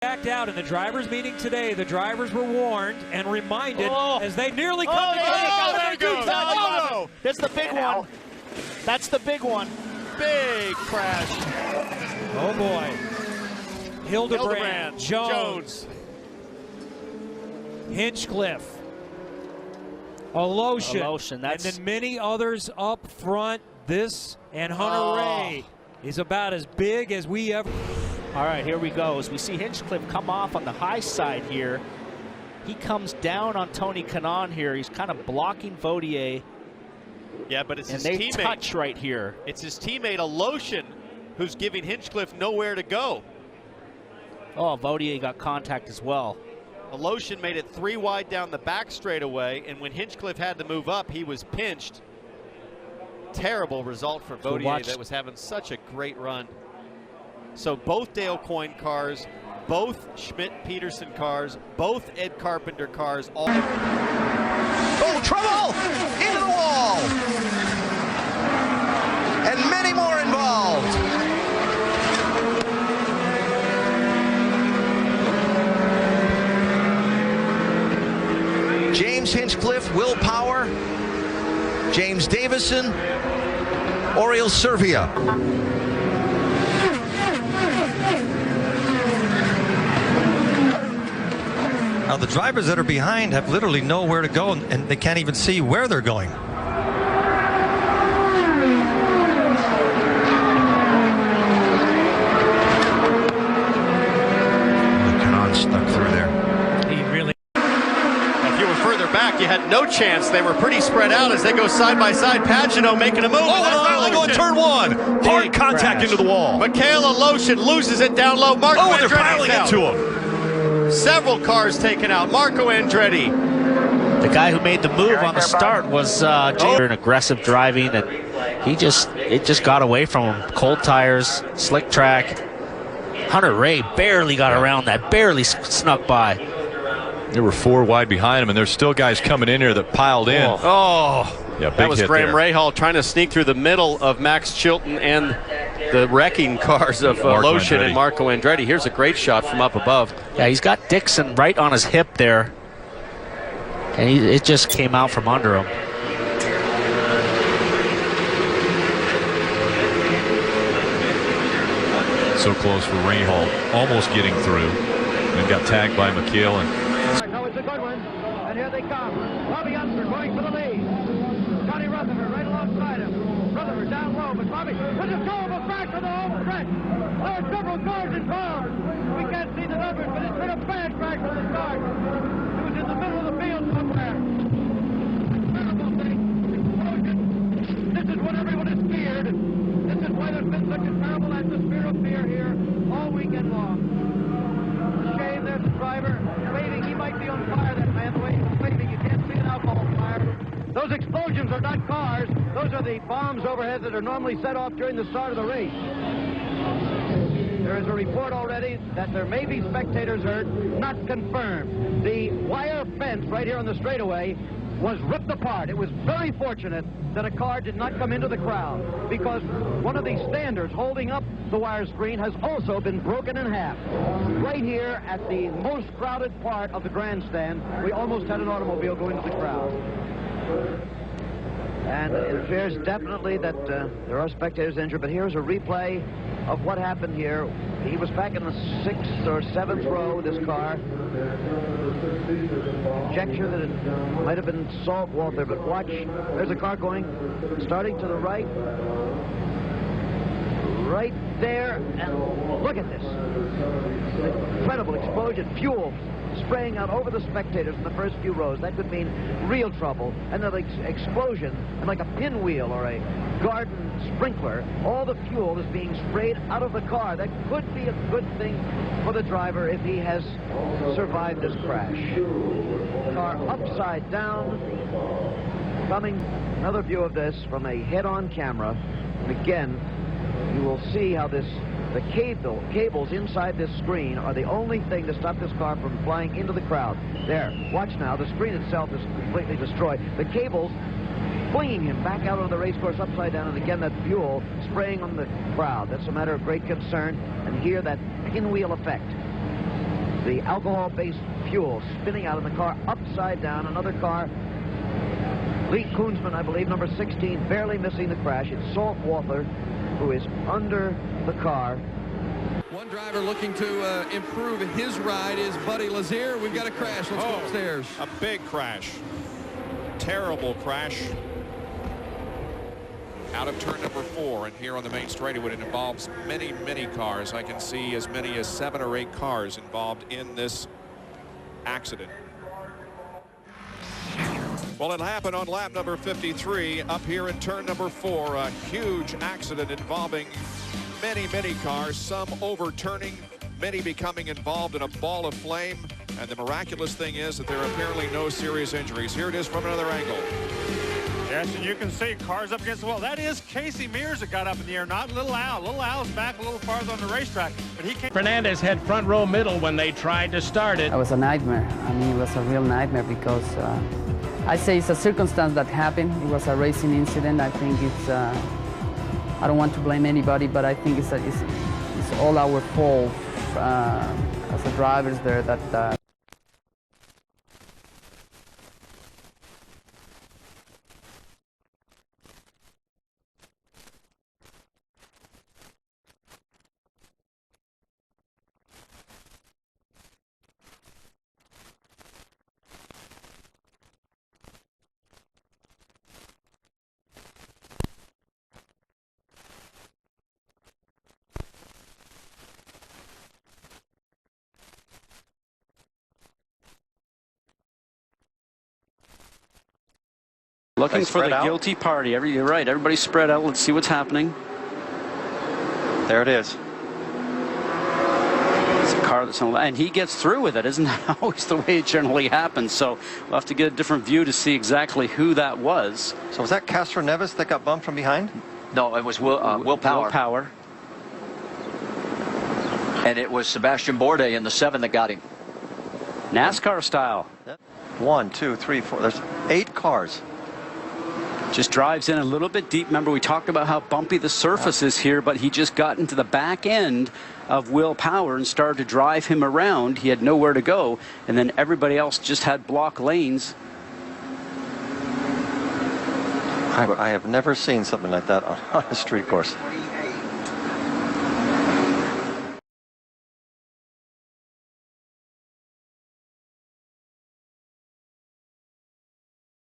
Backed out in the drivers' meeting today. The drivers were warned and reminded as they nearly come together. There it goes. Oh, that's the big one. That's the big one. Big crash. Oh boy. Hildebrand, Jones, Hinchcliffe, Alotion, and then many others up front. This and Hunter Ray is about as big as we ever. All right, here we go. As we see Hinchcliffe come off on the high side here. He comes down on Tony Kanaan here. He's kind of blocking Vautier. Yeah, but it's his teammate. And they touch right here. It's his teammate, Alotion, who's giving Hinchcliffe nowhere to go. Oh, Vautier got contact as well. Alotion made it 3 wide down the back straightaway, and when Hinchcliffe had to move up, he was pinched. Terrible result for Vautier that was having such a great run. So both Dale Coyne cars, both Schmidt-Peterson cars, both Ed Carpenter cars. All trouble! Into the wall! And many more involved. James Hinchcliffe, Will Power, James Davison, Oriel Servia. Now the drivers that are behind have literally nowhere to go, and they can't even see where they're going. Kanaan stuck through there. He really. If you were further back, you had no chance. They were pretty spread out as they go side by side. Pagano making a move. Finally going turn one. Hard contact into the wall. Mikhail Alotion loses it down low. Marco they're piling into him. Several cars taken out. Marco Andretti. The guy who made the move on the start was an aggressive driving, and it just got away from him. Cold tires, slick track. Hunter Ray barely got around that, barely snuck by. There were 4 wide behind him, and there's still guys coming in here that piled in. Yeah, big that was hit Graham there. Rahal trying to sneak through the middle of Max Chilton and the wrecking cars of Alotion and Marco Andretti. Here's a great shot from up above. Yeah, he's got Dixon right on his hip there, and it just came out from under him. So close for Rahal, almost getting through, and got tagged by McHale. Now it's a good one, and here they come. Bobby Unser going for the lead. Johnny Rutherford right alongside him. Rutherford down low, but Bobby with a go back to the home stretch. There are several cars involved. We can't see the numbers, but it's been a bad crash from the start. It was in the middle of the field somewhere. Terrible thing. Explosion. This is what everyone is feared. This is why there's been such a terrible atmosphere of fear here all weekend long. Shame, there's the driver waving. He might be on fire, that man. The way he's waving, you can't see an alcohol fire. Those explosions are not cars. Those are the bombs overhead that are normally set off during the start of the race. There is a report already that there may be spectators hurt, not confirmed. The wire fence right here on the straightaway was ripped apart. It was very fortunate that a car did not come into the crowd, because one of the standards holding up the wire screen has also been broken in half. Right here at the most crowded part of the grandstand, we almost had an automobile go into the crowd. And it appears definitely that there are spectators injured, but here's a replay of what happened here. He was back in the 6th or 7th row, this car. Conjecture that it might have been Salt Walter, but watch. There's a car going, starting to the right. Right there, and look at this. Incredible explosion, fuel spraying out over the spectators in the first few rows. That could mean real trouble. And then the explosion, and like a pinwheel or a garden sprinkler, all the fuel is being sprayed out of the car. That could be a good thing for the driver if he has survived this crash. Car upside down. Coming, another view of this from a head-on camera. And again, you will see how the cables inside this screen are the only thing to stop this car from flying into the crowd. There, watch now. The screen itself is completely destroyed. The cables flinging him back out on the race course upside down, and again that fuel spraying on the crowd. That's a matter of great concern. And here, that pinwheel effect. the alcohol-based fuel spinning out of the car upside down. Another car, Lee Koonsman, I believe, number 16, barely missing the crash. It's Saltwater who is under the car. One driver looking to improve his ride is Buddy Lazier. We've got a crash. Let's go upstairs. A big crash. Terrible crash. Out of turn number 4, and here on the main straightaway, it involves many, many cars. I can see as many as 7 or 8 cars involved in this accident. Well, it happened on lap number 53 up here in turn number 4. A huge accident involving many, many cars, some overturning, many becoming involved in a ball of flame. And the miraculous thing is that there are apparently no serious injuries. Here it is from another angle. Yes, and you can see cars up against the wall. That is Casey Mears that got up in the air, not Little Al. Little Al's back a little farther on the racetrack, but he came. Fernandez had front row middle when they tried to start it. It was a nightmare. I mean, it was a real nightmare because I say it's a circumstance that happened. It was a racing incident. I think it's, I don't want to blame anybody, but I think it's all our fault as the drivers there that looking for the guilty party. You're right. Everybody's spread out. Let's see what's happening. There it is. It's a car that's on, and he gets through with it. Isn't that always the way it generally happens? So we'll have to get a different view to see exactly who that was. So was that Castro Neves that got bumped from behind? No, it was Will Power. Will Power. And it was Sebastian Bourdais in the 7 that got him. NASCAR style. 1, 2, 3, 4. There's 8 cars. Just drives in a little bit deep. Remember, we talked about how bumpy the surface is here, but he just got into the back end of Will Power and started to drive him around. He had nowhere to go, and then everybody else just had block lanes. I have never seen something like that on a street course.